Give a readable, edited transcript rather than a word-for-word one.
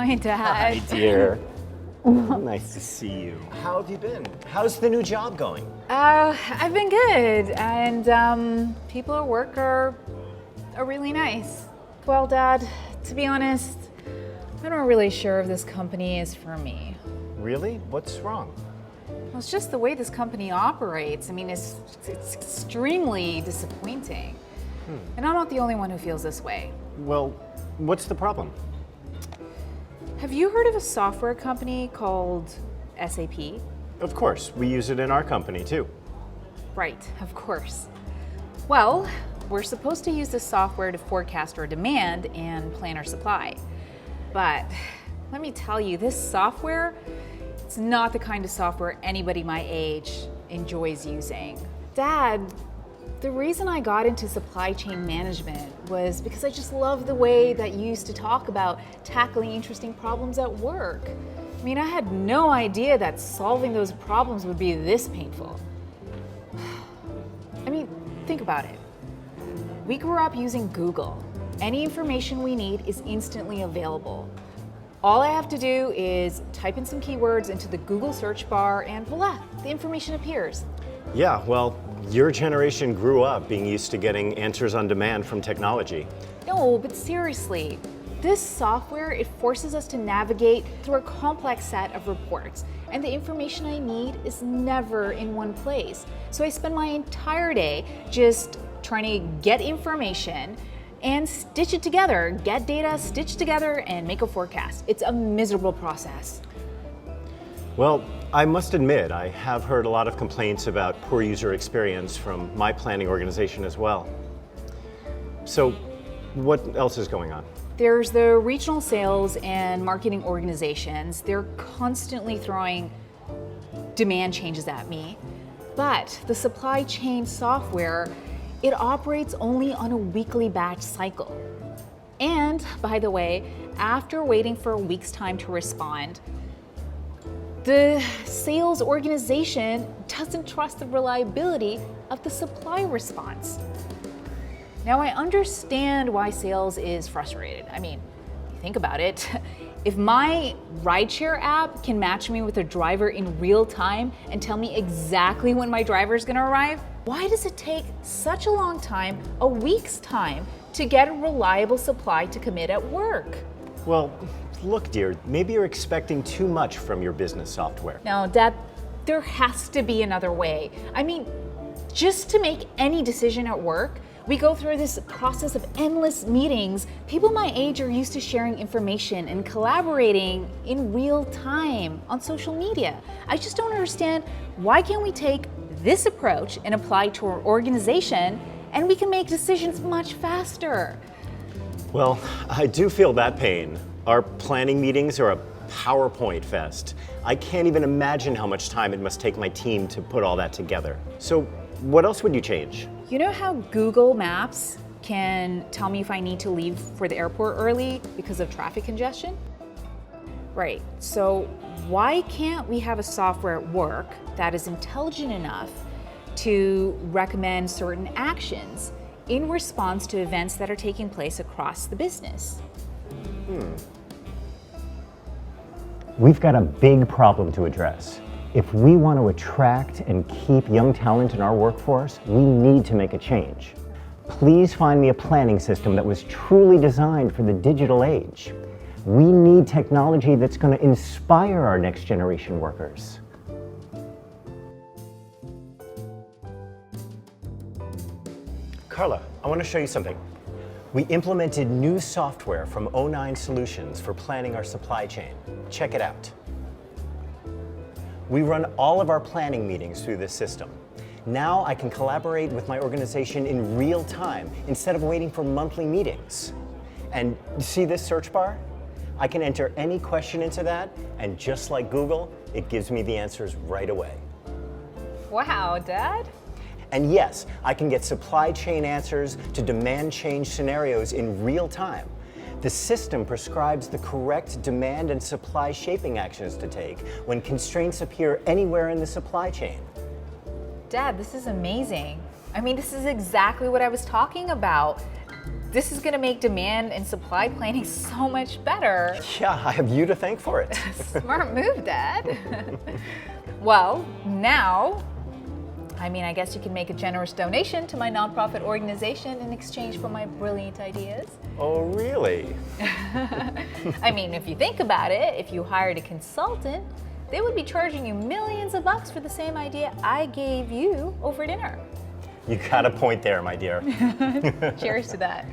Hi, Dad. Hi, dear. Nice to see you. How have you been? How's the new job going? I've been good, and people at work are really nice. Well, Dad, to be honest, I'm not really sure if this company is for me. Really? What's wrong? Well, it's just the way this company operates. I mean, it's extremely disappointing. And I'm not the only one who feels this way. Well, what's the problem? Have you heard of a software company called S&OP? Of course, we use it in our company too. Right, of course. Well, we're supposed to use this software to forecast our demand and plan our supply. But let me tell you, this software, it's not the kind of software anybody my age enjoys using. Dad, the reason I got into supply chain management was because I just love the way that you used to talk about tackling interesting problems at work. I mean, I had no idea that solving those problems would be this painful. I mean, think about it. We grew up using Google. Any information we need is instantly available. All I have to do is type in some keywords into the Google search bar and voila, the information appears. Yeah, well, your generation grew up being used to getting answers on demand from technology. No, but seriously, this software, it forces us to navigate through a complex set of reports, and the information I need is never in one place. So I spend my entire day just trying to get information and stitch it together, get data, stitch together, and make a forecast. It's a miserable process. Well, I must admit, I have heard a lot of complaints about poor user experience from my planning organization as well. So, what else is going on? There's the regional sales and marketing organizations. They're constantly throwing demand changes at me. But the supply chain software, it operates only on a weekly batch cycle. And by the way, after waiting for a week's time to respond, the sales organization doesn't trust the reliability of the supply response. Now, I understand why sales is frustrated. I mean, think about it. If my rideshare app can match me with a driver in real time and tell me exactly when my driver is going to arrive, why does it take such a long time, a week's time, to get a reliable supply to commit at work? Well, look, dear, maybe you're expecting too much from your business software. Now, Dad, there has to be another way. I mean, just to make any decision at work, we go through this process of endless meetings. People my age are used to sharing information and collaborating in real time on social media. I just don't understand, why can't we take this approach and apply to our organization, and we can make decisions much faster? Well, I do feel that pain. Our planning meetings are a PowerPoint fest. I can't even imagine how much time it must take my team to put all that together. So what else would you change? You know how Google Maps can tell me if I need to leave for the airport early because of traffic congestion? Right, so why can't we have a software at work that is intelligent enough to recommend certain actions in response to events that are taking place across the business? We've got a big problem to address. If we want to attract and keep young talent in our workforce, we need to make a change. Please find me a planning system that was truly designed for the digital age. We need technology that's going to inspire our next generation workers. Carla, I want to show you something. We implemented new software from O9 Solutions for planning our supply chain. Check it out. We run all of our planning meetings through this system. Now I can collaborate with my organization in real time instead of waiting for monthly meetings. And see this search bar? I can enter any question into that, and just like Google, it gives me the answers right away. Wow, Dad. And yes, I can get supply chain answers to demand change scenarios in real time. The system prescribes the correct demand and supply shaping actions to take when constraints appear anywhere in the supply chain. Dad, this is amazing. I mean, this is exactly what I was talking about. this is gonna make demand and supply planning so much better. Yeah, I have you to thank for it. Smart move, Dad. Well, now, I guess you can make a generous donation to my nonprofit organization in exchange for my brilliant ideas. Oh, really? If you think about it, if you hired a consultant, they would be charging you millions of bucks for the same idea I gave you over dinner. You got a point there, my dear. Cheers to that.